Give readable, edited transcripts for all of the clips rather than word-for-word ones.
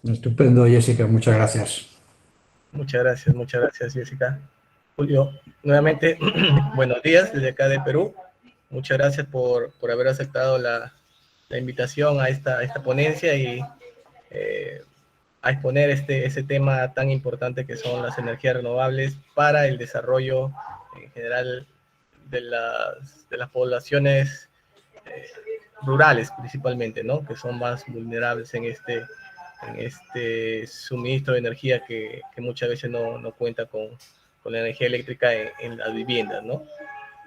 Estupendo, Jessica, muchas gracias. Muchas gracias, Jessica. Julio, nuevamente, buenos días desde acá de Perú. Muchas gracias por haber aceptado la invitación a esta ponencia y a exponer este tema tan importante que son las energías renovables para el desarrollo en general de las poblaciones rurales principalmente, ¿no? Que son más vulnerables en este suministro de energía que muchas veces no cuenta con la energía eléctrica en las viviendas, ¿no?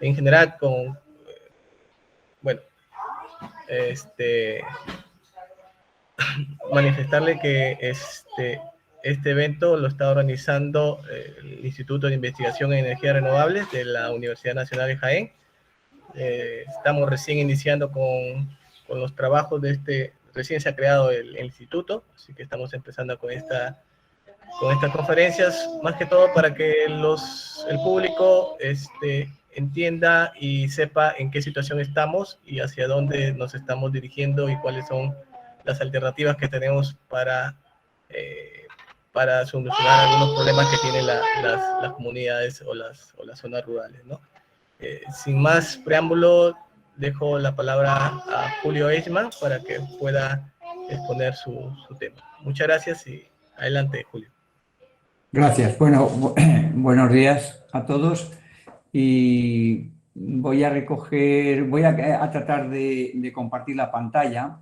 En general, bueno, este, manifestarle que este evento lo está organizando el Instituto de Investigación en Energías Renovables de la Universidad Nacional de Jaén. Estamos recién iniciando con los trabajos recién se ha creado el instituto, así que estamos empezando con estas conferencias, más que todo para que el público entienda y sepa en qué situación estamos y hacia dónde nos estamos dirigiendo y cuáles son las alternativas que tenemos para solucionar algunos problemas que tienen las comunidades o las zonas rurales, ¿no? Sin más preámbulo, dejo la palabra a Julio Eichmann para que pueda exponer su tema. Muchas gracias y adelante, Julio. Gracias. Bueno, buenos días a todos y voy a tratar de compartir la pantalla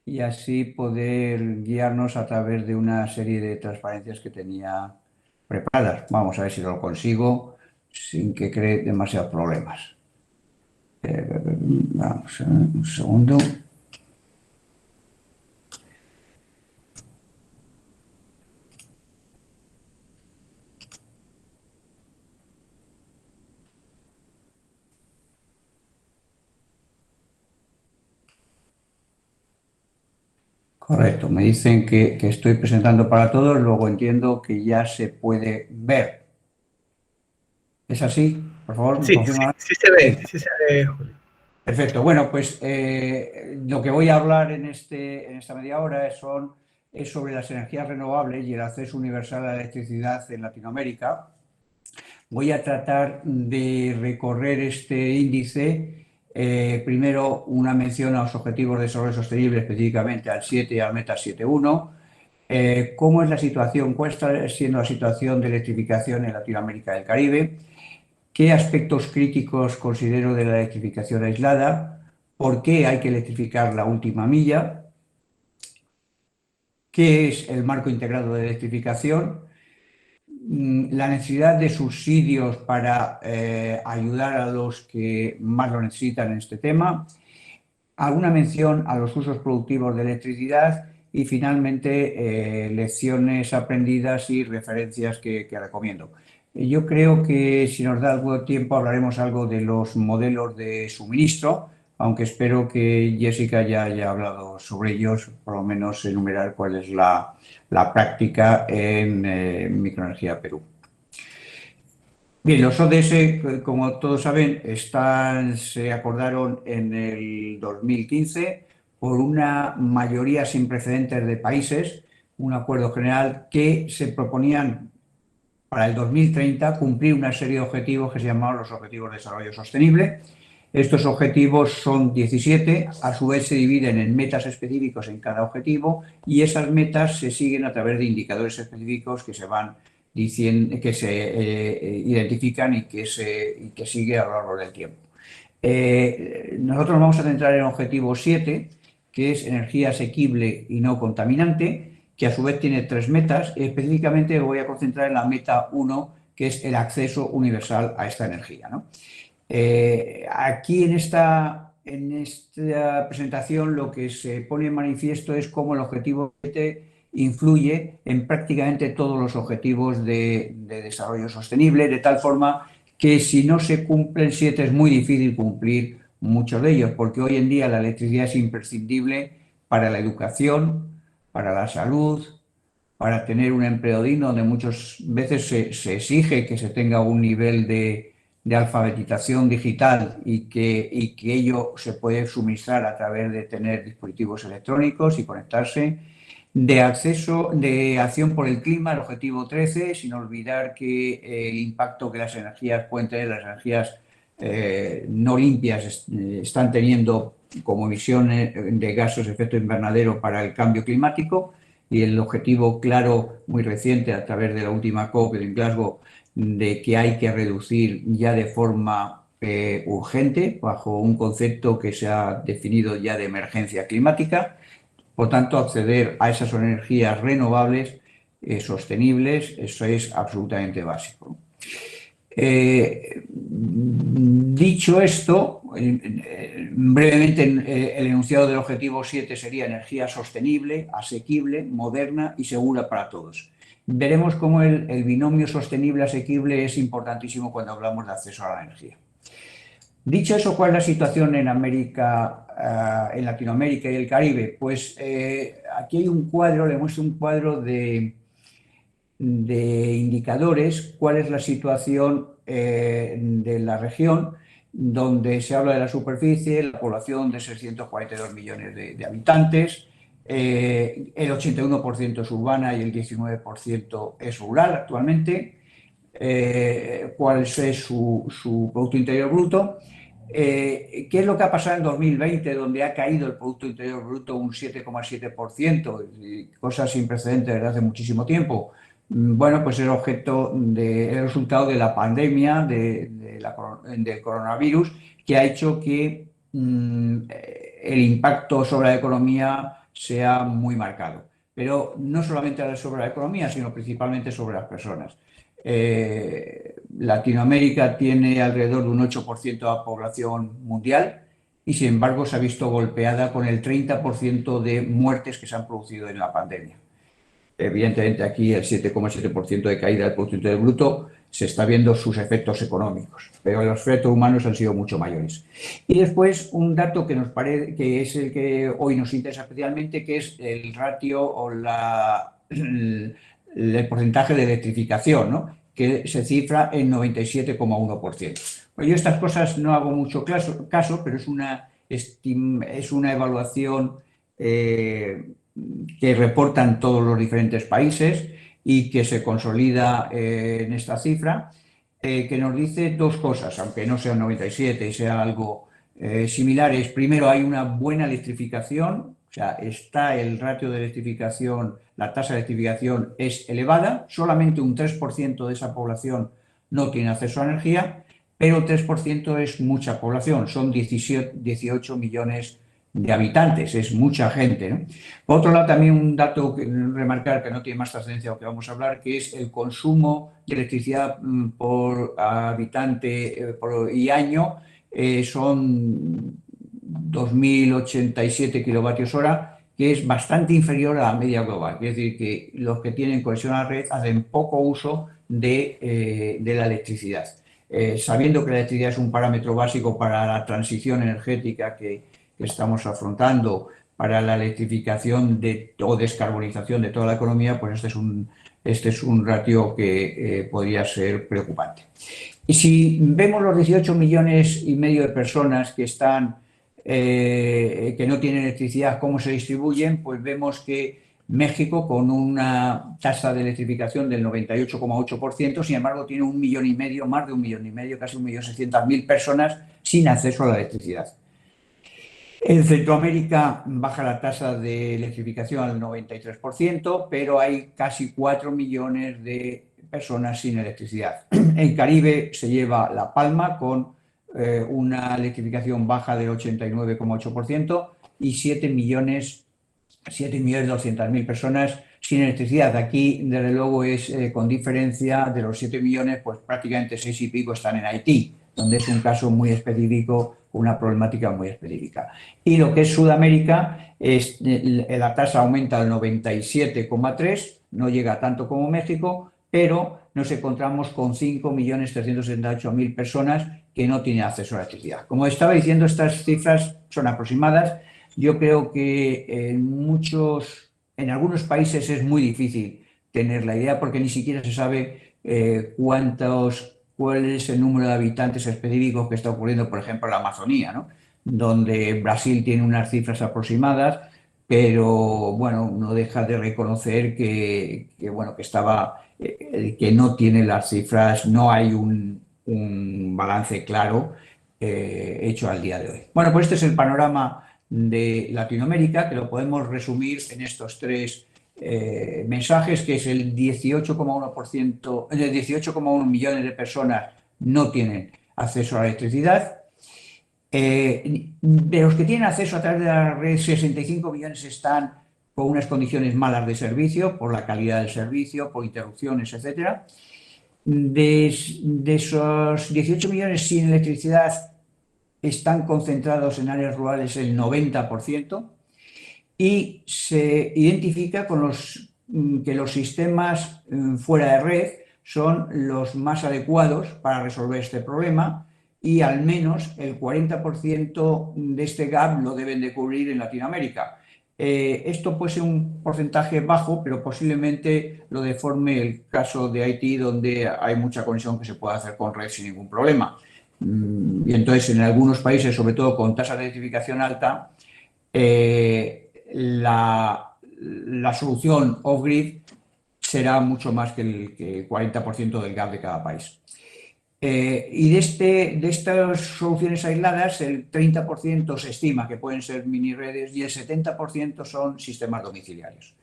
y así poder guiarnos a través de una serie de transparencias que tenía preparadas. Vamos a ver si lo consigo sin que cree demasiados problemas. Vamos, un segundo. Correcto, me dicen que estoy presentando para todos, luego entiendo que ya se puede ver. ¿Es así? Por favor, ¿me confirma? Sí se ve, Julio. Perfecto. Bueno, pues lo que voy a hablar en esta media hora es sobre las energías renovables y el acceso universal a la electricidad en Latinoamérica. Voy a tratar de recorrer este índice. Primero, una mención a los Objetivos de Desarrollo Sostenible, específicamente al 7 y al Meta 7.1. ¿Cómo es la situación? ¿Cuál está siendo la situación de electrificación en Latinoamérica y el Caribe? ¿Qué aspectos críticos considero de la electrificación aislada? ¿Por qué hay que electrificar la última milla? ¿Qué es el marco integrado de electrificación? La necesidad de subsidios para ayudar a los que más lo necesitan en este tema. Alguna mención a los usos productivos de electricidad y finalmente lecciones aprendidas y referencias que recomiendo. Yo creo que si nos da algo de tiempo hablaremos algo de los modelos de suministro, aunque espero que Jessica ya haya hablado sobre ellos, por lo menos enumerar cuál es la práctica en Microenergía Perú. Bien, los ODS, como todos saben, se acordaron en el 2015 por una mayoría sin precedentes de países, un acuerdo general que se proponían para el 2030 cumplir una serie de objetivos que se llamaban los Objetivos de Desarrollo Sostenible. Estos objetivos son 17, a su vez se dividen en metas específicos en cada objetivo y esas metas se siguen a través de indicadores específicos que se van diciendo, que se identifican y que sigue a lo largo del tiempo. Nosotros vamos a centrar en el objetivo 7, que es energía asequible y no contaminante, que a su vez tiene 3 metas. Específicamente me voy a concentrar en la meta 1, que es el acceso universal a esta energía, ¿no? Aquí en esta presentación lo que se pone en manifiesto es cómo el objetivo 7 influye en prácticamente todos los objetivos de desarrollo sostenible, de tal forma que si no se cumplen 7 es muy difícil cumplir muchos de ellos, porque hoy en día la electricidad es imprescindible para la educación, para la salud, para tener un empleo digno, donde muchas veces se exige que se tenga un nivel de alfabetización digital y que ello se puede suministrar a través de tener dispositivos electrónicos y conectarse. de acceso, de acción por el clima, el objetivo 13, sin olvidar que el impacto que las energías pueden tener, las energías no limpias están teniendo como emisiones de gases de efecto invernadero para el cambio climático, y el objetivo claro, muy reciente, a través de la última COP en Glasgow, de que hay que reducir ya de forma urgente, bajo un concepto que se ha definido ya de emergencia climática. Por tanto, acceder a esas energías renovables, sostenibles, eso es absolutamente básico. Dicho esto, brevemente el enunciado del objetivo 7 sería energía sostenible, asequible, moderna y segura para todos. Veremos cómo el binomio sostenible-asequible es importantísimo cuando hablamos de acceso a la energía. Dicho eso, ¿cuál es la situación en América, en Latinoamérica y el Caribe? Pues aquí hay un cuadro, le muestro un cuadro de indicadores, cuál es la situación de la región, donde se habla de la superficie, la población de 642 millones de habitantes, el 81% es urbana y el 19% es rural actualmente, cuál es su Producto Interior Bruto. ¿Qué es lo que ha pasado en 2020, donde ha caído el Producto Interior Bruto un 7,7%, cosa sin precedentes desde hace muchísimo tiempo? Bueno, pues el resultado de la pandemia del coronavirus, que ha hecho que el impacto sobre la economía sea muy marcado. Pero no solamente sobre la economía, sino principalmente sobre las personas. Latinoamérica tiene alrededor de un 8% de la población mundial y, sin embargo, se ha visto golpeada con el 30% de muertes que se han producido en la pandemia. Evidentemente, aquí el 7,7% de caída del Producto Interior Bruto se está viendo sus efectos económicos, pero los efectos humanos han sido mucho mayores. Y después, un dato que nos parece que es el que hoy nos interesa especialmente, que es el ratio o el porcentaje de electrificación, ¿no?, que se cifra en 97,1%. Pues yo estas cosas no hago mucho caso, pero es una evaluación que reportan todos los diferentes países y que se consolida en esta cifra, que nos dice dos cosas, aunque no sea 97 y sea algo similar. Es, primero, hay una buena electrificación, o sea, está el ratio de electrificación, la tasa de electrificación es elevada, solamente un 3% de esa población no tiene acceso a energía, pero 3% es mucha población, son 18 millones de habitantes, es mucha gente, ¿no? Por otro lado, también un dato que remarcar, que no tiene más trascendencia de lo que vamos a hablar, que es el consumo de electricidad por habitante y año. Son 2.087 kilovatios hora, que es bastante inferior a la media global. Es decir, que los que tienen conexión a la red hacen poco uso de la electricidad. Sabiendo que la electricidad es un parámetro básico para la transición energética que estamos afrontando, para la electrificación o descarbonización de toda la economía, pues este es un ratio que podría ser preocupante. Y si vemos los 18 millones y medio de personas que no tienen electricidad, cómo se distribuyen, pues vemos que México, con una tasa de electrificación del 98,8%, sin embargo, tiene 1,5 millones, más de 1,5 millones, casi 1.600.000 personas sin acceso a la electricidad. En Centroamérica baja la tasa de electrificación al 93%, pero hay casi 4 millones de personas sin electricidad. En Caribe se lleva la palma con una electrificación baja del 89,8% y 7.200.000 personas sin electricidad. Aquí, desde luego, es con diferencia de los 7 millones, pues prácticamente 6 y pico están en Haití, donde es un caso muy específico, una problemática muy específica. Y lo que es Sudamérica, la tasa aumenta al 97,3%, no llega tanto como México, pero nos encontramos con 5.378.000 personas que no tienen acceso a la electricidad. Como estaba diciendo, estas cifras son aproximadas. Yo creo que en algunos países es muy difícil tener la idea, porque ni siquiera se sabe cuál es el número de habitantes específicos que está ocurriendo, por ejemplo, en la Amazonía, ¿no?, donde Brasil tiene unas cifras aproximadas, pero bueno, no deja de reconocer bueno, que no tiene las cifras, no hay un balance claro hecho al día de hoy. Bueno, pues este es el panorama de Latinoamérica, que lo podemos resumir en estos tres mensajes, que es el 18,1%, el 18,1 millones de personas no tienen acceso a la electricidad. De los que tienen acceso a través de la red, 65 millones están con unas condiciones malas de servicio, por la calidad del servicio, por interrupciones, etc. De esos 18 millones sin electricidad, están concentrados en áreas rurales el 90%, y se identifica con que los sistemas fuera de red son los más adecuados para resolver este problema, y al menos el 40% de este gap lo deben de cubrir en Latinoamérica. Esto puede ser un porcentaje bajo, pero posiblemente lo deforme el caso de Haití, donde hay mucha conexión que se puede hacer con red sin ningún problema. Y entonces, en algunos países, sobre todo con tasas de electrificación alta, la solución off-grid será mucho más que el 40% del gap de cada país. Y de estas soluciones aisladas, el 30% se estima que pueden ser mini redes y el 70% son sistemas domiciliarios.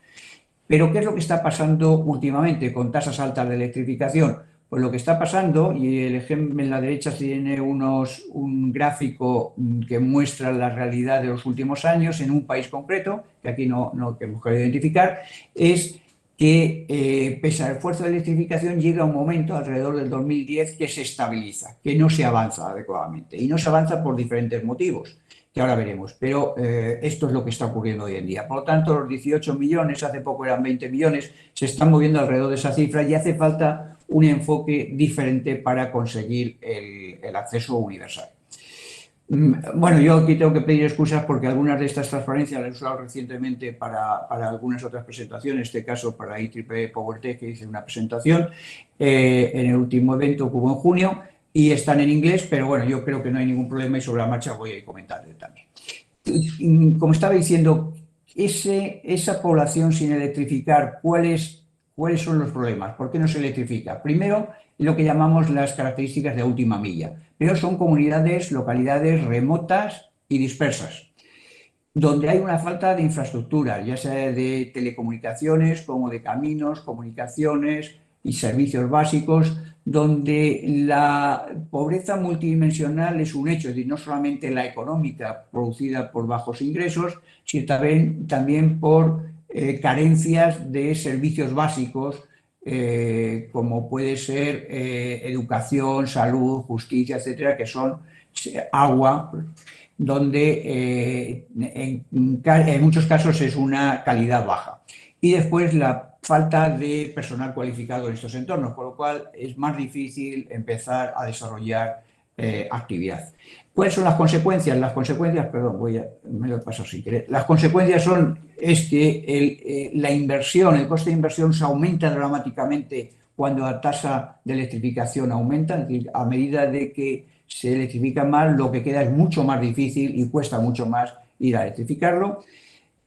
Pero ¿qué es lo que está pasando últimamente con tasas altas de electrificación? Pues lo que está pasando, y el ejemplo en la derecha tiene un gráfico que muestra la realidad de los últimos años en un país concreto, que aquí no hemos querido identificar, es que pese al esfuerzo de electrificación llega un momento alrededor del 2010 que se estabiliza, que no se avanza adecuadamente, y no se avanza por diferentes motivos que ahora veremos, pero esto es lo que está ocurriendo hoy en día. Por lo tanto, los 18 millones, hace poco eran 20 millones, se están moviendo alrededor de esa cifra, y hace falta un enfoque diferente para conseguir el acceso universal. Bueno, yo aquí tengo que pedir excusas porque algunas de estas transparencias las he usado recientemente para algunas otras presentaciones, en este caso para IEEE PowerTech, que hice una presentación en el último evento que hubo en junio, y están en inglés, pero bueno, yo creo que no hay ningún problema y sobre la marcha voy a ir comentando también. Como estaba diciendo, esa población sin electrificar, ¿cuáles son los problemas? ¿Por qué no se electrifica? Primero, lo que llamamos las características de última milla, pero son comunidades, localidades remotas y dispersas, donde hay una falta de infraestructura, ya sea de telecomunicaciones como de caminos, comunicaciones y servicios básicos, donde la pobreza multidimensional es un hecho, es decir, no solamente la económica producida por bajos ingresos, sino también por carencias de servicios básicos, como puede ser educación, salud, justicia, etcétera, que son agua, donde en muchos casos es una calidad baja. Y después la falta de personal cualificado en estos entornos, con lo cual es más difícil empezar a desarrollar actividad. ¿Cuáles son las consecuencias? Las consecuencias, perdón, me lo he pasado sin querer. Las consecuencias es que la inversión, el coste de inversión se aumenta dramáticamente cuando la tasa de electrificación aumenta, es decir, a medida de que se electrifica más, lo que queda es mucho más difícil y cuesta mucho más ir a electrificarlo.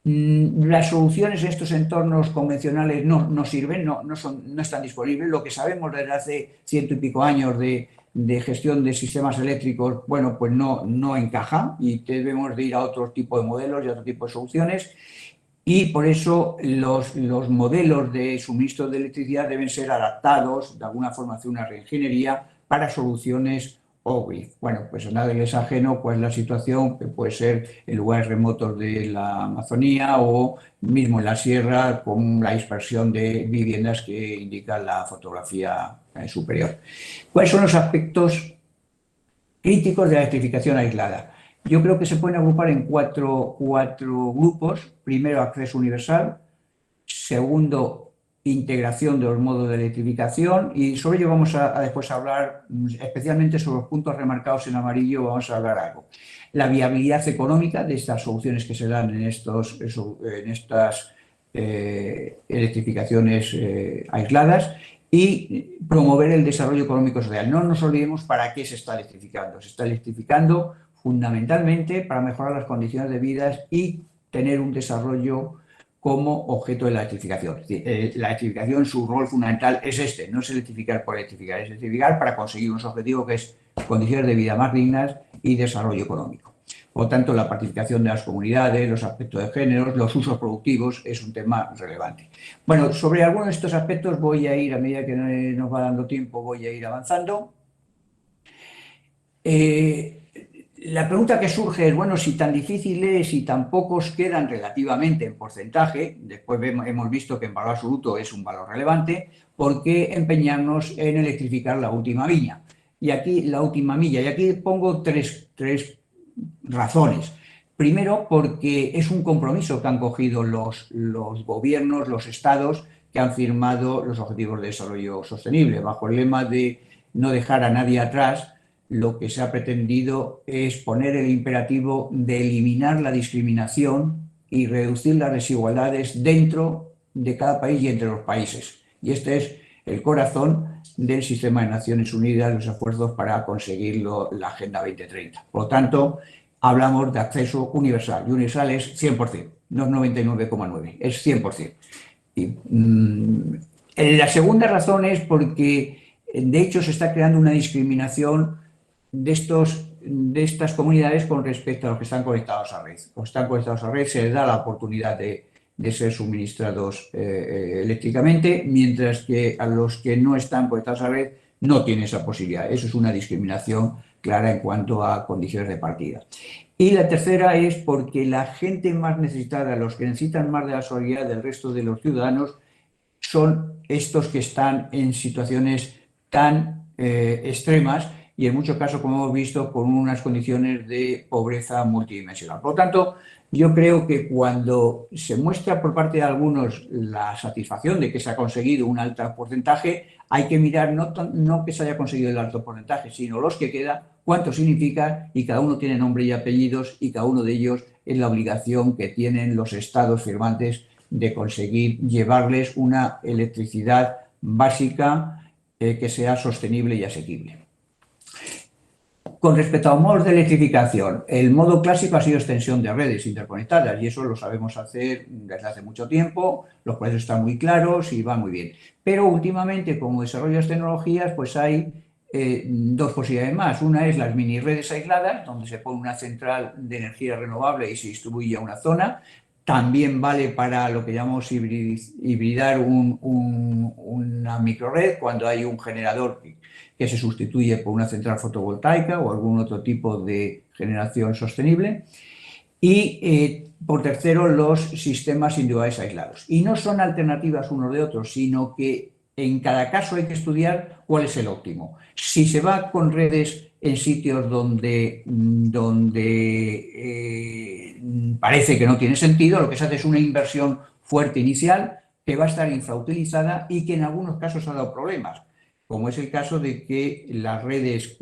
Las soluciones en estos entornos convencionales no sirven, no están disponibles. Lo que sabemos desde hace 100 y pico años de gestión de sistemas eléctricos, bueno, pues no encaja, y debemos de ir a otro tipo de modelos y a otro tipo de soluciones. Y por eso los modelos de suministro de electricidad deben ser adaptados, de alguna forma, hacia una reingeniería para soluciones off-grid. Bueno, pues a nadie les es ajeno pues la situación que puede ser en lugares remotos de la Amazonía o mismo en la sierra, con la dispersión de viviendas que indica la fotografía superior. ¿Cuáles son los aspectos críticos de la electrificación aislada? Yo creo que se pueden agrupar en cuatro grupos. Primero, acceso universal. Segundo, integración de los modos de electrificación, y sobre ello vamos a después hablar, especialmente sobre los puntos remarcados en amarillo, vamos a hablar algo. La viabilidad económica de estas soluciones que se dan en estas electrificaciones aisladas, y promover el desarrollo económico social. No nos olvidemos para qué se está electrificando. Se está electrificando fundamentalmente para mejorar las condiciones de vida y tener un desarrollo como objeto de la electrificación. Es decir, la electrificación, su rol fundamental es este, no es electrificar por electrificar, es electrificar para conseguir unos objetivos que es condiciones de vida más dignas y desarrollo económico. Por lo tanto, la participación de las comunidades, los aspectos de género, los usos productivos es un tema relevante. Bueno, sobre algunos de estos aspectos voy a ir, a medida que nos va dando tiempo, voy a ir avanzando. La pregunta que surge es, bueno, si tan difícil es y tan pocos quedan relativamente en porcentaje, después hemos visto que en valor absoluto es un valor relevante, ¿por qué empeñarnos en electrificar la última milla? Y aquí la última milla, y aquí pongo tres razones. Primero, porque es un compromiso que han cogido los gobiernos, los estados, que han firmado los Objetivos de Desarrollo Sostenible. Bajo el lema de no dejar a nadie atrás, lo que se ha pretendido es poner el imperativo de eliminar la discriminación y reducir las desigualdades dentro de cada país y entre los países. Y este es el corazón del sistema de Naciones Unidas, los esfuerzos para conseguirlo, la Agenda 2030. Por lo tanto, hablamos de acceso universal. Y universal es 100%, no es 99,9%, es 100%. Y, la segunda razón es porque, de hecho, se está creando una discriminación de estas comunidades con respecto a los que están conectados a red. Los que están conectados a red se les da la oportunidad de ser suministrados eléctricamente, mientras que a los que no están conectados a red no tienen esa posibilidad. Eso es una discriminación clara en cuanto a condiciones de partida. Y la tercera es porque la gente más necesitada, los que necesitan más de la solidaridad del resto de los ciudadanos, son estos que están en situaciones tan extremas y en muchos casos, como hemos visto, con unas condiciones de pobreza multidimensional. Por lo tanto, yo creo que cuando se muestra por parte de algunos la satisfacción de que se ha conseguido un alto porcentaje, hay que mirar no que se haya conseguido el alto porcentaje, sino los que quedan, cuánto significa, y cada uno tiene nombre y apellidos, y cada uno de ellos es la obligación que tienen los estados firmantes de conseguir llevarles una electricidad básica que sea sostenible y asequible. Con respecto a modos de electrificación, el modo clásico ha sido extensión de redes interconectadas y eso lo sabemos hacer desde hace mucho tiempo, los procesos están muy claros y va muy bien. Pero últimamente, como desarrollas tecnologías, pues hay dos posibilidades más. Una es las mini redes aisladas, donde se pone una central de energía renovable y se distribuye a una zona. También vale para lo que llamamos hibridar una microred, cuando hay un generador que se sustituye por una central fotovoltaica o algún otro tipo de generación sostenible. Y, por tercero, los sistemas individuales aislados. Y no son alternativas unos de otros, sino que en cada caso hay que estudiar cuál es el óptimo. Si se va con redes en sitios donde parece que no tiene sentido, lo que se hace es una inversión fuerte inicial que va a estar infrautilizada y que en algunos casos ha dado problemas, como es el caso de que las redes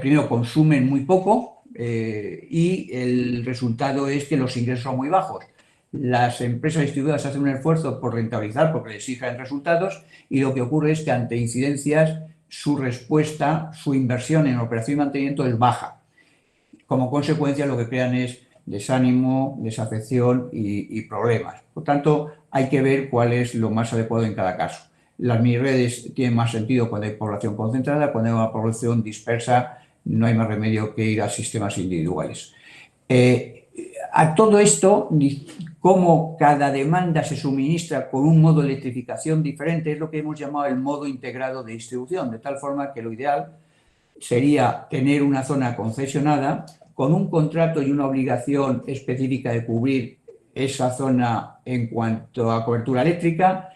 primero consumen muy poco y el resultado es que los ingresos son muy bajos. Las empresas distribuidas hacen un esfuerzo por rentabilizar porque les exigen resultados y lo que ocurre es que ante incidencias su respuesta, su inversión en operación y mantenimiento es baja. Como consecuencia lo que crean es desánimo, desafección y problemas. Por tanto, hay que ver cuál es lo más adecuado en cada caso. Las miniredes tienen más sentido cuando hay población concentrada, cuando hay una población dispersa no hay más remedio que ir a sistemas individuales. A todo esto, cómo cada demanda se suministra con un modo de electrificación diferente, es lo que hemos llamado el modo integrado de distribución, de tal forma que lo ideal sería tener una zona concesionada con un contrato y una obligación específica de cubrir esa zona en cuanto a cobertura eléctrica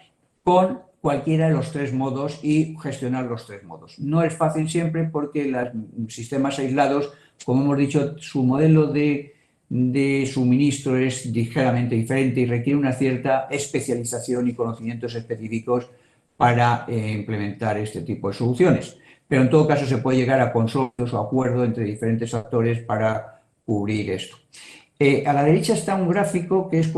con cualquiera de los tres modos y gestionar los tres modos. No es fácil siempre porque los sistemas aislados, como hemos dicho, su modelo de suministro es ligeramente diferente y requiere una cierta especialización y conocimientos específicos para implementar este tipo de soluciones. Pero en todo caso se puede llegar a consorcios o acuerdos entre diferentes actores para cubrir esto. A la derecha está un gráfico que es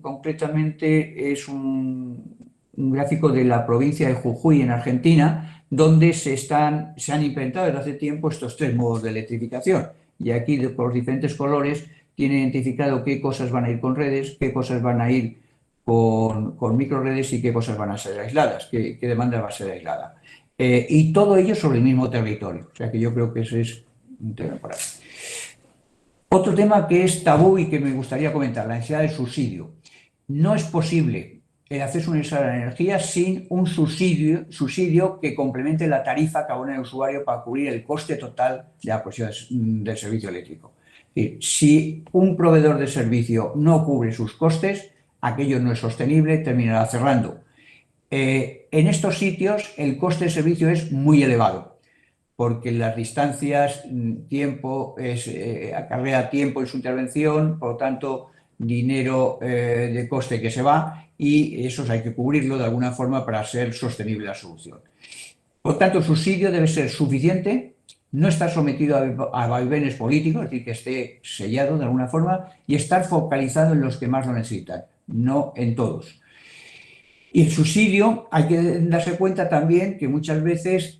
concretamente un gráfico de la provincia de Jujuy en Argentina, donde se han implementado desde hace tiempo estos tres modos de electrificación. Y aquí, por los diferentes colores, tiene identificado qué cosas van a ir con redes, qué cosas van a ir con microredes y qué cosas van a ser aisladas, qué demanda va a ser aislada. Y todo ello sobre el mismo territorio. O sea que yo creo que ese es un tema por ahí. Otro tema que es tabú y que me gustaría comentar, la necesidad de subsidio. No es posible el acceso universal a la energía sin un subsidio que complemente la tarifa que abona el usuario para cubrir el coste total de la cuestión del servicio eléctrico. Si un proveedor de servicio no cubre sus costes, aquello no es sostenible, terminará cerrando. En estos sitios el coste de servicio es muy elevado, porque las distancias, tiempo, acarrea tiempo en su intervención, por lo tanto, dinero de coste que se va, y eso hay que cubrirlo de alguna forma para ser sostenible la solución. Por lo tanto, el subsidio debe ser suficiente, no estar sometido a vaivenes políticos, es decir, que esté sellado de alguna forma, y estar focalizado en los que más lo necesitan, no en todos. Y el subsidio, hay que darse cuenta también que muchas veces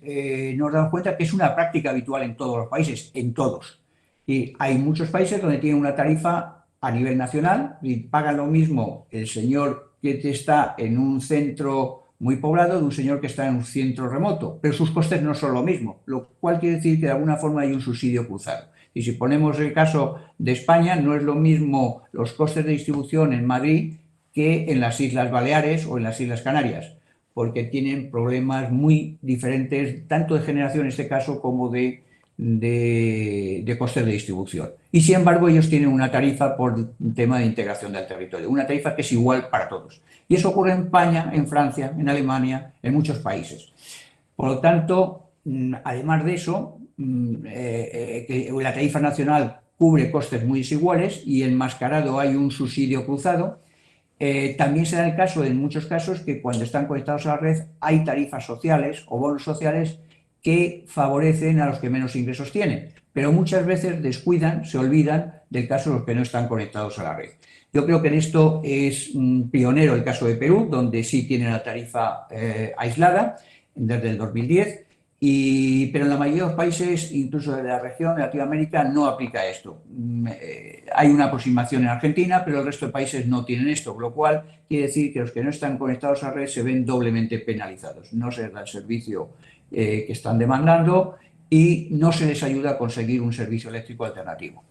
nos damos cuenta que es una práctica habitual en todos los países, en todos. Y hay muchos países donde tienen una tarifa a nivel nacional y pagan lo mismo el señor que está en un centro muy poblado de un señor que está en un centro remoto, pero sus costes no son lo mismo, lo cual quiere decir que de alguna forma hay un subsidio cruzado. Y si ponemos el caso de España, no es lo mismo los costes de distribución en Madrid que en las Islas Baleares o en las Islas Canarias, porque tienen problemas muy diferentes, tanto de generación en este caso como de costes de distribución. Y sin embargo ellos tienen una tarifa por un tema de integración del territorio, una tarifa que es igual para todos. Y eso ocurre en España, en Francia, en Alemania, en muchos países. Por lo tanto, además de eso, la tarifa nacional cubre costes muy desiguales y enmascarado hay un subsidio cruzado. También se da el caso, en muchos casos, que cuando están conectados a la red hay tarifas sociales o bonos sociales que favorecen a los que menos ingresos tienen, pero muchas veces descuidan, se olvidan del caso de los que no están conectados a la red. Yo creo que en esto es pionero el caso de Perú, donde sí tiene la tarifa aislada desde el 2010, pero en la mayoría de los países, incluso de la región de Latinoamérica, no aplica esto. Hay una aproximación en Argentina, pero el resto de países no tienen esto, lo cual quiere decir que los que no están conectados a la red se ven doblemente penalizados. No se les da el servicio que están demandando y no se les ayuda a conseguir un servicio eléctrico alternativo.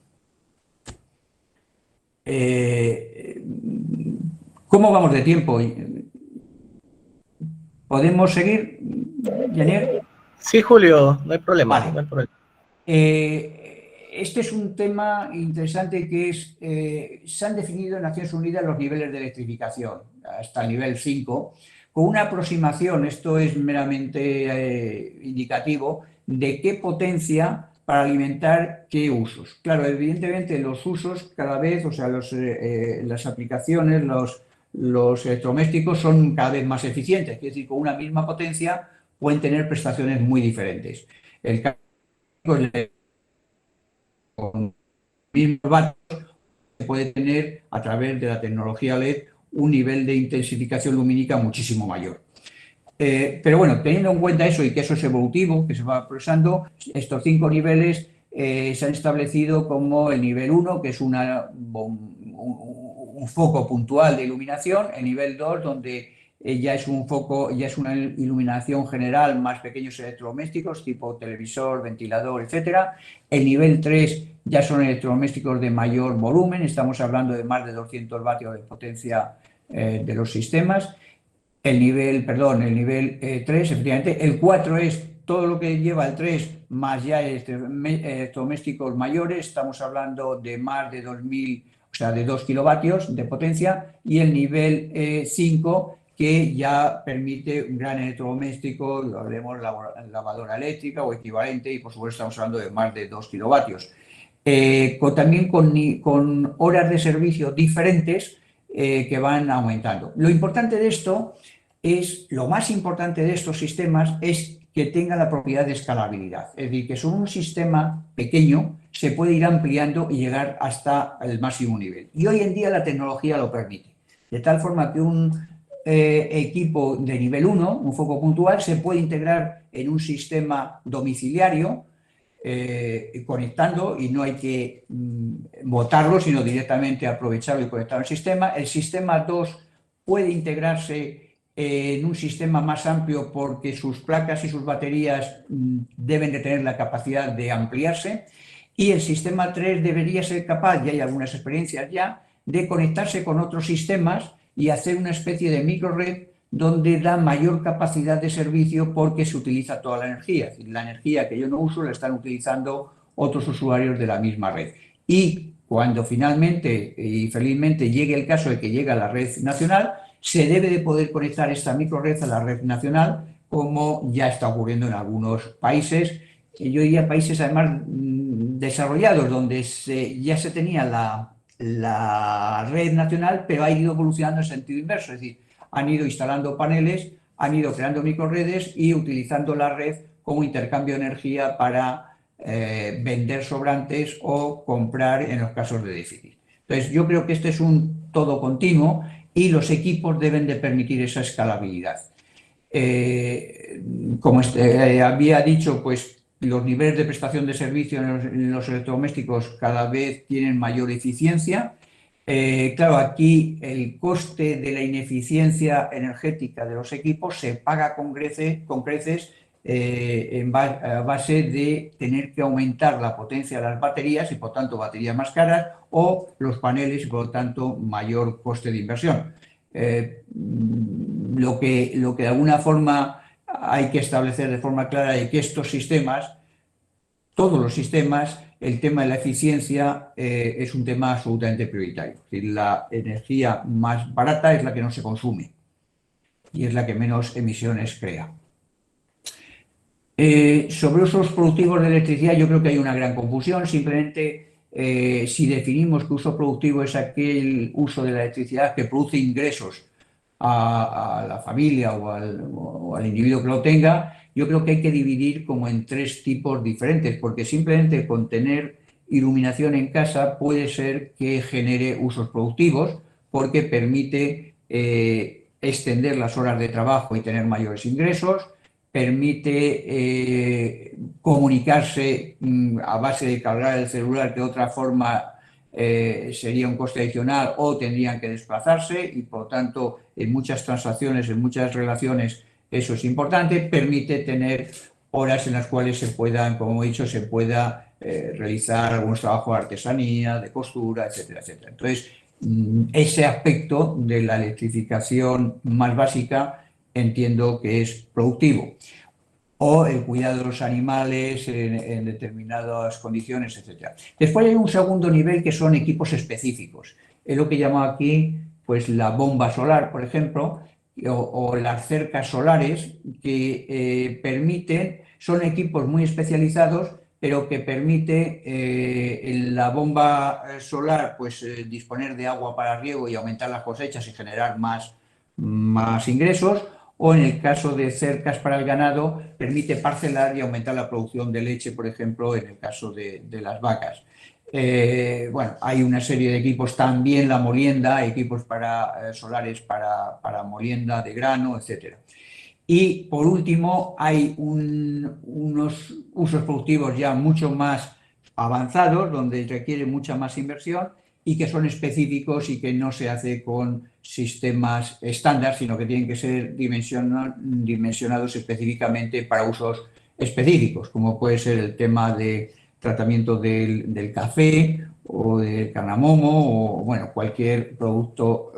¿Cómo vamos de tiempo? ¿Podemos seguir, Janier? Sí, Julio, no hay problema. Vale. No hay problema. Este es un tema interesante que es, se han definido en Naciones Unidas los niveles de electrificación, hasta el nivel 5, con una aproximación, esto es meramente indicativo, de qué potencia para alimentar qué usos. Claro, evidentemente los usos cada vez, o sea, las aplicaciones, los electrodomésticos son cada vez más eficientes, es decir, con una misma potencia pueden tener prestaciones muy diferentes. El caso con mismos vatios se puede tener a través de la tecnología LED un nivel de intensificación lumínica muchísimo mayor. Pero bueno, teniendo en cuenta eso y que eso es evolutivo, que se va progresando, estos 5 niveles se han establecido como el nivel 1, que es un foco puntual de iluminación, el nivel 2, donde ya es un foco, ya es una iluminación general, más pequeños electrodomésticos tipo televisor, ventilador, etcétera. El nivel 3 ya son electrodomésticos de mayor volumen, estamos hablando de más de 200 vatios de potencia de los sistemas. El nivel 3, efectivamente. El 4 es todo lo que lleva el 3 más ya electrodomésticos mayores, estamos hablando de más de 2000, o sea, de 2 kilovatios de potencia, y el nivel 5 que ya permite un gran electrodoméstico, lo haremos lavadora eléctrica o equivalente, y por supuesto estamos hablando de más de 2 kilovatios. También con horas de servicio diferentes que van aumentando. Lo importante de esto es, lo más importante de estos sistemas es que tenga la propiedad de escalabilidad. Es decir, que sobre un sistema pequeño se puede ir ampliando y llegar hasta el máximo nivel. Y hoy en día la tecnología lo permite. De tal forma que un equipo de nivel 1, un foco puntual, se puede integrar en un sistema domiciliario conectando, y no hay que botarlo, sino directamente aprovecharlo y conectarlo al sistema. El sistema 2 puede integrarse en un sistema más amplio porque sus placas y sus baterías deben de tener la capacidad de ampliarse, y el sistema 3 debería ser capaz, y hay algunas experiencias ya, de conectarse con otros sistemas y hacer una especie de microred donde da mayor capacidad de servicio porque se utiliza toda la energía. Es decir, la energía que yo no uso la están utilizando otros usuarios de la misma red. Y cuando finalmente y felizmente llegue el caso de que llegue a la red nacional, se debe de poder conectar esta microred a la red nacional, como ya está ocurriendo en algunos países. Yo diría países además desarrollados, donde ya se tenía la red nacional, pero ha ido evolucionando en sentido inverso. Es decir, han ido instalando paneles, han ido creando microredes y utilizando la red como intercambio de energía para vender sobrantes o comprar en los casos de déficit. Entonces, yo creo que este es un todo continuo y los equipos deben de permitir esa escalabilidad. Como había dicho, pues los niveles de prestación de servicio en los electrodomésticos cada vez tienen mayor eficiencia. Claro, aquí el coste de la ineficiencia energética de los equipos se paga con creces a base de tener que aumentar la potencia de las baterías y por tanto baterías más caras, o los paneles y por tanto mayor coste de inversión. Lo que de alguna forma hay que establecer de forma clara es que estos sistemas, todos los sistemas, el tema de la eficiencia es un tema absolutamente prioritario. Es decir, la energía más barata es la que no se consume y es la que menos emisiones crea. Sobre usos productivos de electricidad, yo creo que hay una gran confusión. Simplemente, si definimos que uso productivo es aquel uso de la electricidad que produce ingresos a la familia o al individuo que lo tenga, yo creo que hay que dividir como en 3 tipos diferentes, porque simplemente con tener iluminación en casa puede ser que genere usos productivos, porque permite extender las horas de trabajo y tener mayores ingresos, permite comunicarse a base de cargar el celular, que de otra forma sería un coste adicional o tendrían que desplazarse, y por tanto en muchas transacciones, en muchas relaciones eso es importante. Permite tener horas en las cuales se puedan, como he dicho, se pueda realizar algunos trabajos de artesanía, de costura, etcétera, etcétera. Entonces, ese aspecto de la electrificación más básica entiendo que es productivo. O el cuidado de los animales en determinadas condiciones, etc. Después hay un segundo nivel que son equipos específicos. Es lo que llamo aquí pues, la bomba solar, por ejemplo, o las cercas solares, que son equipos muy especializados, pero que permite en la bomba solar pues, disponer de agua para riego y aumentar las cosechas y generar más ingresos. O en el caso de cercas para el ganado, permite parcelar y aumentar la producción de leche, por ejemplo, en el caso de las vacas. Bueno, hay una serie de equipos, también la molienda, equipos solares para molienda de grano, etc. Y por último, hay unos usos productivos ya mucho más avanzados, donde requiere mucha más inversión y que son específicos y que no se hace con sistemas estándar, sino que tienen que ser dimensionados específicamente para usos específicos, como puede ser el tema de tratamiento del café o del cardamomo o bueno, cualquier producto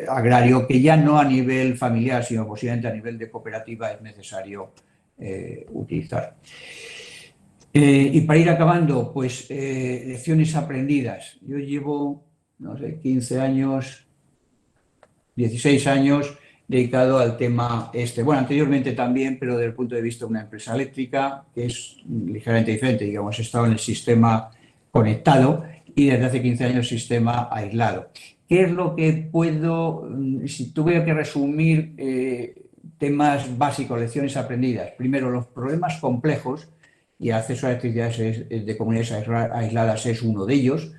agrario que ya no a nivel familiar, sino posiblemente a nivel de cooperativa es necesario utilizar. Y para ir acabando, pues lecciones aprendidas. Yo llevo, no sé, 15 años, 16 años dedicado al tema este. Bueno, anteriormente también, pero desde el punto de vista de una empresa eléctrica, que es ligeramente diferente. Digamos, he estado en el sistema conectado y desde hace 15 años sistema aislado. ¿Qué es lo que puedo, si tuviera que resumir temas básicos, lecciones aprendidas? Primero, los problemas complejos, y el acceso a electricidad de comunidades aisladas es uno de ellos,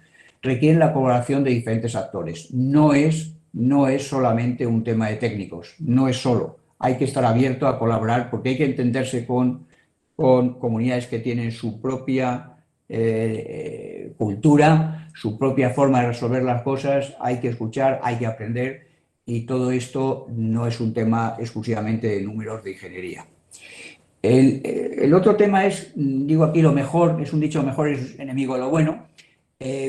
requieren la colaboración de diferentes actores. No es solamente un tema de técnicos, no es solo. Hay que estar abierto a colaborar porque hay que entenderse con con comunidades que tienen su propia cultura, su propia forma de resolver las cosas. Hay que escuchar, hay que aprender, y todo esto no es un tema exclusivamente de números de ingeniería. El otro tema es, digo aquí, lo mejor, es un dicho: mejor es enemigo de lo bueno.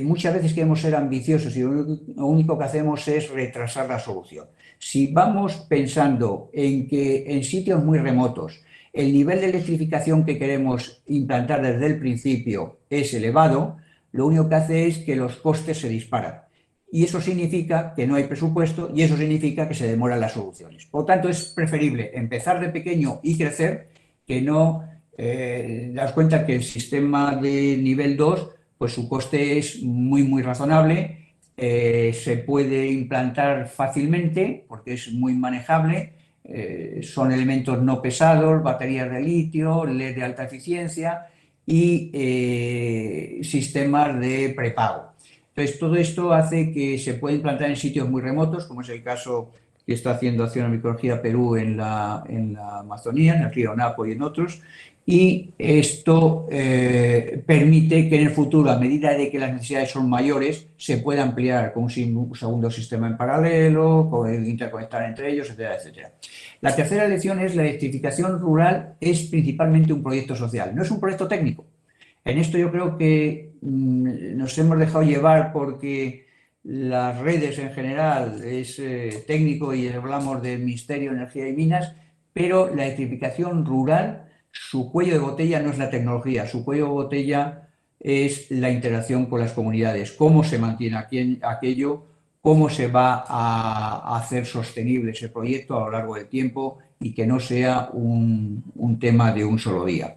Muchas veces queremos ser ambiciosos y lo único que hacemos es retrasar la solución. Si vamos pensando en que en sitios muy remotos el nivel de electrificación que queremos implantar desde el principio es elevado, lo único que hace es que los costes se disparan. Y eso significa que no hay presupuesto, y eso significa que se demoran las soluciones. Por lo tanto, es preferible empezar de pequeño y crecer, que no das cuenta que el sistema de nivel 2, pues su coste es muy razonable, se puede implantar fácilmente porque es muy manejable, son elementos no pesados, baterías de litio, LED de alta eficiencia y sistemas de prepago. Entonces, todo esto hace que se pueda implantar en sitios muy remotos, como es el caso que está haciendo Acciona Microenergía Perú en la Amazonía, en el río Napo y en otros, y esto permite que en el futuro, a medida de que las necesidades son mayores, se pueda ampliar con un segundo sistema en paralelo, poder interconectar entre ellos, etcétera, etcétera. La tercera lección es: la electrificación rural es principalmente un proyecto social, no es un proyecto técnico. En esto yo creo que nos hemos dejado llevar porque las redes en general es técnico y hablamos del Ministerio de Energía y Minas, pero la electrificación rural, su cuello de botella no es la tecnología, su cuello de botella es la interacción con las comunidades, cómo se mantiene aquello, cómo se va a hacer sostenible ese proyecto a lo largo del tiempo y que no sea un tema de un solo día.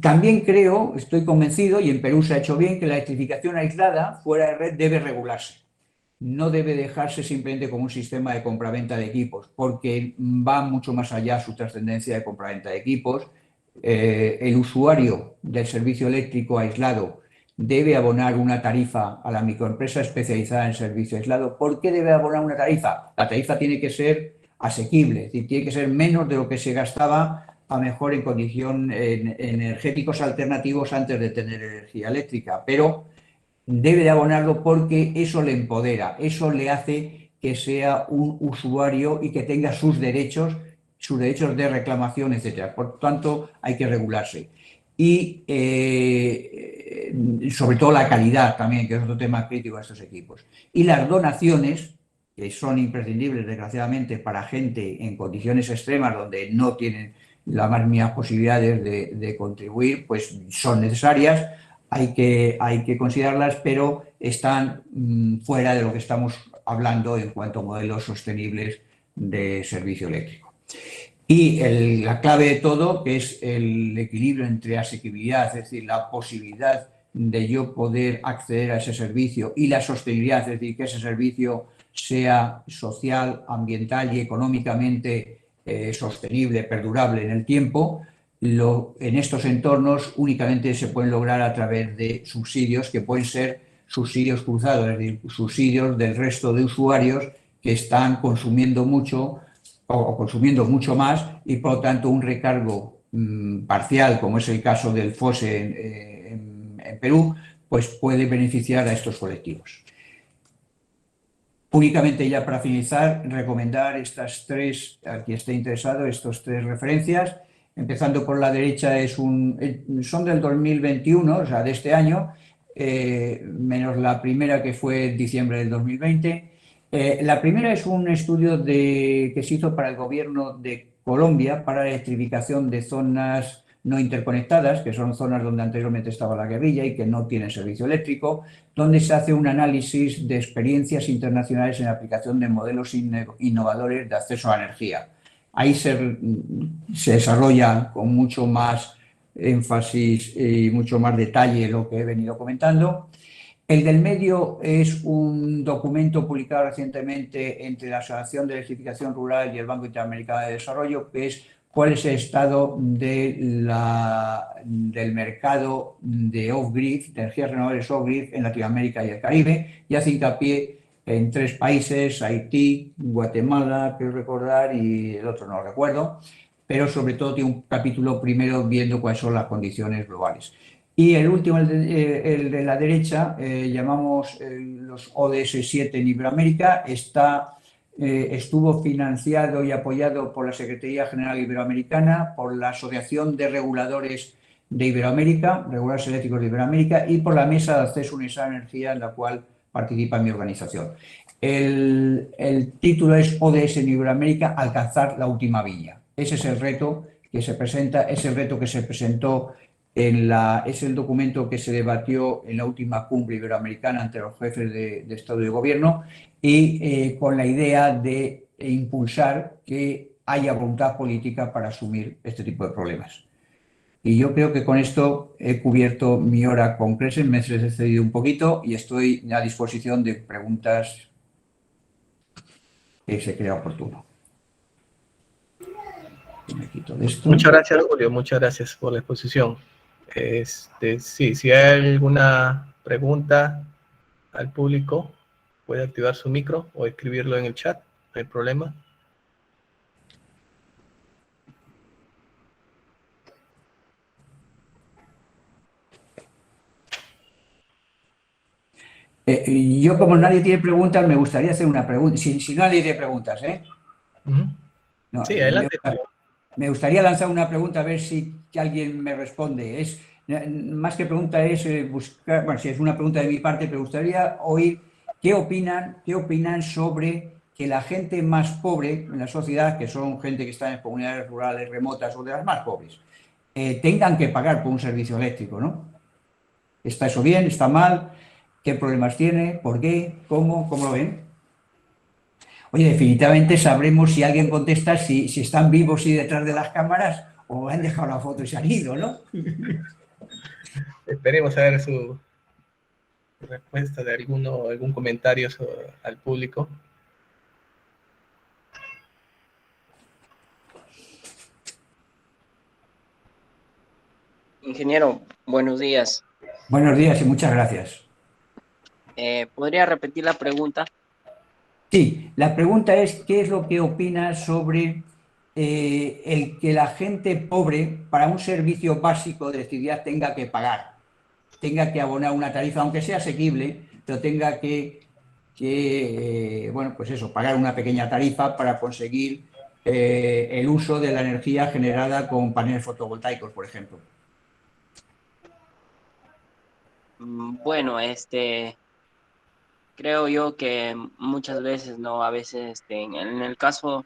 También creo, estoy convencido, y en Perú se ha hecho bien, que la electrificación aislada fuera de red debe regularse. No debe dejarse simplemente como un sistema de compraventa de equipos, porque va mucho más allá su trascendencia de compraventa de equipos. El usuario del servicio eléctrico aislado debe abonar una tarifa a la microempresa especializada en servicio aislado. ¿Por qué debe abonar una tarifa? La tarifa tiene que ser asequible, es decir, tiene que ser menos de lo que se gastaba a mejor en condiciones energéticos alternativos antes de tener energía eléctrica, pero debe de abonarlo porque eso le empodera, eso le hace que sea un usuario y que tenga sus derechos de reclamación, etcétera. Por tanto, hay que regularse. Y sobre todo la calidad también, que es otro tema crítico de estos equipos. Y las donaciones, que son imprescindibles, desgraciadamente, para gente en condiciones extremas donde no tienen las más mínimas posibilidades de contribuir, pues son necesarias. Hay que considerarlas, pero están fuera de lo que estamos hablando en cuanto a modelos sostenibles de servicio eléctrico. Y la clave de todo, que es el equilibrio entre asequibilidad, es decir, la posibilidad de yo poder acceder a ese servicio, y la sostenibilidad, es decir, que ese servicio sea social, ambiental y económicamente sostenible, perdurable en el tiempo. En estos entornos únicamente se pueden lograr a través de subsidios, que pueden ser subsidios cruzados, es decir, subsidios del resto de usuarios que están consumiendo mucho o consumiendo mucho más, y por lo tanto un recargo parcial, como es el caso del FOSE en Perú, pues puede beneficiar a estos colectivos. Únicamente, ya para finalizar, recomendar estas tres, al que esté interesado, estas tres referencias. Empezando por la derecha, son del 2021, o sea, de este año, menos la primera, que fue en diciembre del 2020. La primera es un estudio que se hizo para el gobierno de Colombia para la electrificación de zonas no interconectadas, que son zonas donde anteriormente estaba la guerrilla y que no tienen servicio eléctrico, donde se hace un análisis de experiencias internacionales en la aplicación de modelos innovadores de acceso a la energía. Ahí se desarrolla con mucho más énfasis y mucho más detalle lo que he venido comentando. El del medio es un documento publicado recientemente entre la Asociación de Electrificación Rural y el Banco Interamericano de Desarrollo, que es cuál es el estado del mercado de off-grid, de energías renovables off-grid en Latinoamérica y el Caribe, y hace hincapié en tres países: Haití, Guatemala, quiero recordar, y el otro no lo recuerdo, pero sobre todo tiene un capítulo primero viendo cuáles son las condiciones globales. Y el último, el de la derecha, llamamos los ODS 7 en Iberoamérica, estuvo financiado y apoyado por la Secretaría General Iberoamericana, por la Asociación de Reguladores de Iberoamérica, Reguladores Eléctricos de Iberoamérica, y por la Mesa de Acceso Universal a la Energía, en la cual participa mi organización. El título es ODS en Iberoamérica, alcanzar la última villa. Ese es el reto que se presenta, es el reto que se presentó es el documento que se debatió en la última cumbre iberoamericana ante los jefes de Estado y de Gobierno y con la idea de impulsar que haya voluntad política para asumir este tipo de problemas. Y yo creo que con esto he cubierto mi hora con creces, me he excedido un poquito y estoy a disposición de preguntas que se crea oportuno. Me quito de esto. Muchas gracias, Julio. Muchas gracias por la exposición. Sí, si hay alguna pregunta al público, puede activar su micro o escribirlo en el chat, no hay problema. Yo, como nadie tiene preguntas, me gustaría hacer una pregunta. Si nadie tiene preguntas, ¿eh? No, Sí, adelante, Julio. me gustaría lanzar una pregunta a ver si alguien me responde. Más que pregunta es buscar, bueno, si es una pregunta de mi parte, me gustaría oír qué opinan sobre que la gente más pobre en la sociedad, que son gente que está en comunidades rurales remotas o de las más pobres, tengan que pagar por un servicio eléctrico, ¿no? ¿Está eso bien? ¿Está mal? ¿Qué problemas tiene? ¿Por qué? ¿Cómo lo ven? Oye, definitivamente sabremos si alguien contesta si están vivos y detrás de las cámaras o han dejado la foto y se han ido, ¿no? Esperemos a ver su respuesta de algún comentario al público. Ingeniero, buenos días. Buenos días y muchas gracias. ¿Podría repetir la pregunta? Sí, la pregunta es, ¿qué es lo que opinas sobre el que la gente pobre para un servicio básico de electricidad tenga que abonar una tarifa, aunque sea asequible, pero tenga bueno, pues eso, pagar una pequeña tarifa para conseguir el uso de la energía generada con paneles fotovoltaicos, por ejemplo? Bueno, creo yo que muchas veces, ¿no? A veces, en el caso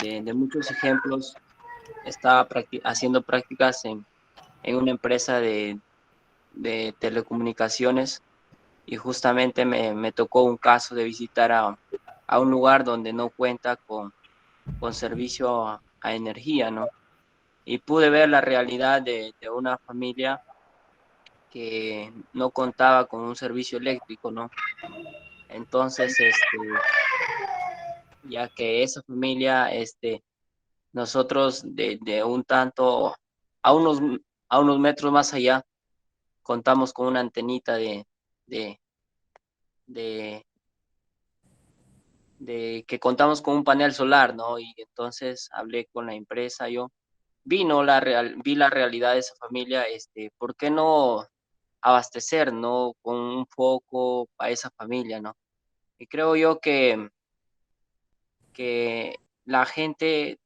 de muchos ejemplos, estaba haciendo prácticas en una empresa de telecomunicaciones y justamente me tocó un caso de visitar a un lugar donde no cuenta con servicio a energía, ¿no? Y pude ver la realidad de una familia que no contaba con un servicio eléctrico, ¿no? Entonces, ya que esa familia, nosotros de un tanto, a unos, a unos metros más allá, contamos con una antenita de, de, de que contamos con un panel solar, ¿no? Y entonces hablé con la empresa, vi la realidad de esa familia, ¿por qué no abastecer, ¿no? Con un foco a esa familia, ¿no? Y creo yo que la gente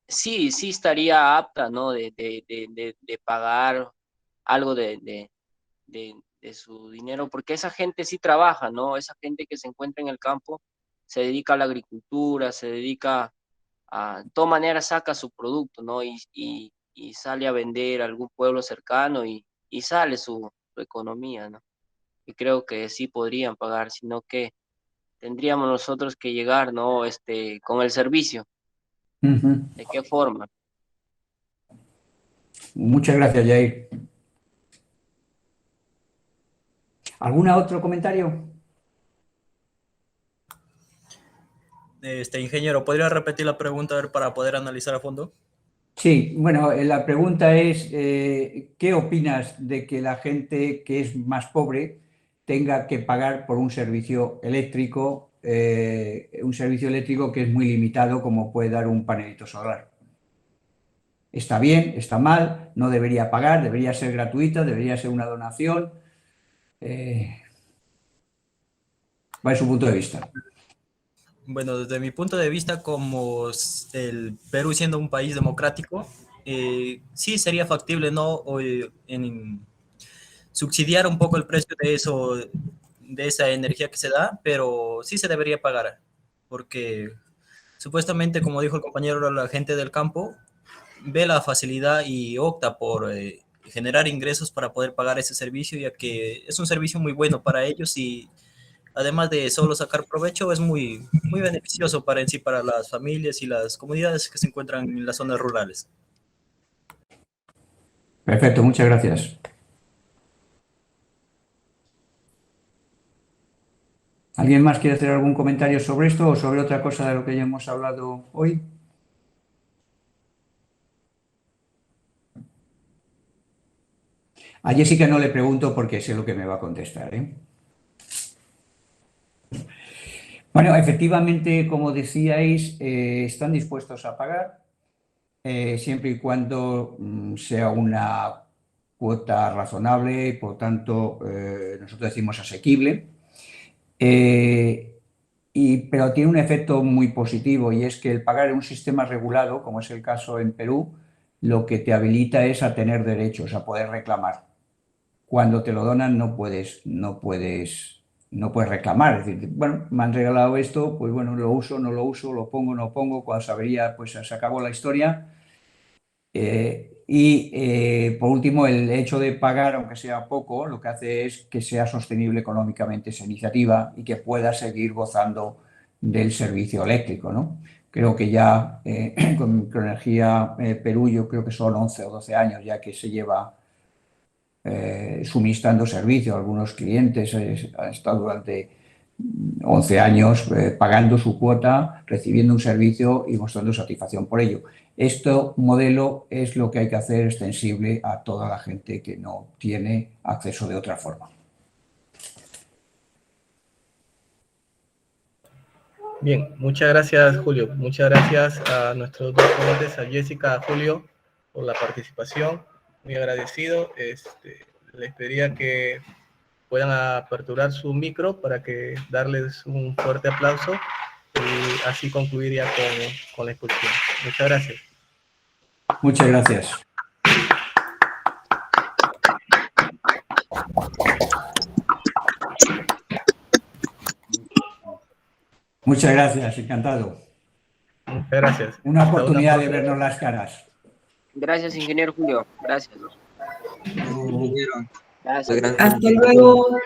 sí estaría apta, ¿no? De pagar algo de su dinero, porque esa gente sí trabaja, ¿no? Esa gente que se encuentra en el campo se dedica a la agricultura, se dedica de todas maneras saca su producto, ¿no? Y sale a vender a algún pueblo cercano y sale su economía, ¿no? Y creo que sí podrían pagar, sino que tendríamos nosotros que llegar, ¿no? Con el servicio. Ujú. ¿De qué forma? Muchas gracias, Jair. ¿Algún otro comentario? Ingeniero, ¿podría repetir la pregunta a ver, para poder analizar a fondo? Sí, bueno, la pregunta es, ¿qué opinas de que la gente que es más pobre tenga que pagar por un servicio eléctrico que es muy limitado, como puede dar un panelito solar? está bien, está mal, no debería pagar, debería ser gratuita, debería ser una donación. ¿Cuál es su punto de vista? Bueno, desde mi punto de vista, como el Perú siendo un país democrático, sí sería factible, ¿no? En subsidiar un poco el precio de eso, de esa energía que se da, pero sí se debería pagar, porque supuestamente, como dijo el compañero, la gente del campo ve la facilidad y opta por generar ingresos para poder pagar ese servicio, ya que es un servicio muy bueno para ellos y además de solo sacar provecho, es muy, muy beneficioso para en sí, para las familias y las comunidades que se encuentran en las zonas rurales. Perfecto, muchas gracias. ¿Alguien más quiere hacer algún comentario sobre esto o sobre otra cosa de lo que ya hemos hablado hoy? A Jessica no le pregunto porque sé lo que me va a contestar, ¿eh? Bueno, efectivamente, como decíais, están dispuestos a pagar siempre y cuando sea una cuota razonable y, por tanto, nosotros decimos asequible. Pero tiene un efecto muy positivo y es que el pagar en un sistema regulado, como es el caso en Perú, lo que te habilita es a tener derechos, a poder reclamar. Cuando te lo donan no puedes reclamar. Es decir, bueno, me han regalado esto, pues bueno, lo uso, no lo uso, lo pongo, no pongo. Cuando sabería, pues se acabó la historia. Por último, el hecho de pagar, aunque sea poco, lo que hace es que sea sostenible económicamente esa iniciativa y que pueda seguir gozando del servicio eléctrico, ¿no? Creo que ya con Microenergía Perú, yo creo que son 11 o 12 años ya que se lleva suministrando servicio a algunos clientes. Han estado durante 11 años pagando su cuota, recibiendo un servicio y mostrando satisfacción por ello. Este modelo es lo que hay que hacer extensible a toda la gente que no tiene acceso de otra forma. Bien, muchas gracias, Julio. Muchas gracias a nuestros dos ponentes, a Jessica, a Julio, por la participación. Muy agradecido. Les pediría que puedan aperturar su micro para que darles un fuerte aplauso y así concluir ya con la exposición. Muchas gracias. Muchas gracias. Muchas gracias, encantado. Muchas gracias. Una oportunidad de vernos las caras. Gracias, ingeniero Julio. Gracias. Gracias. Hasta luego.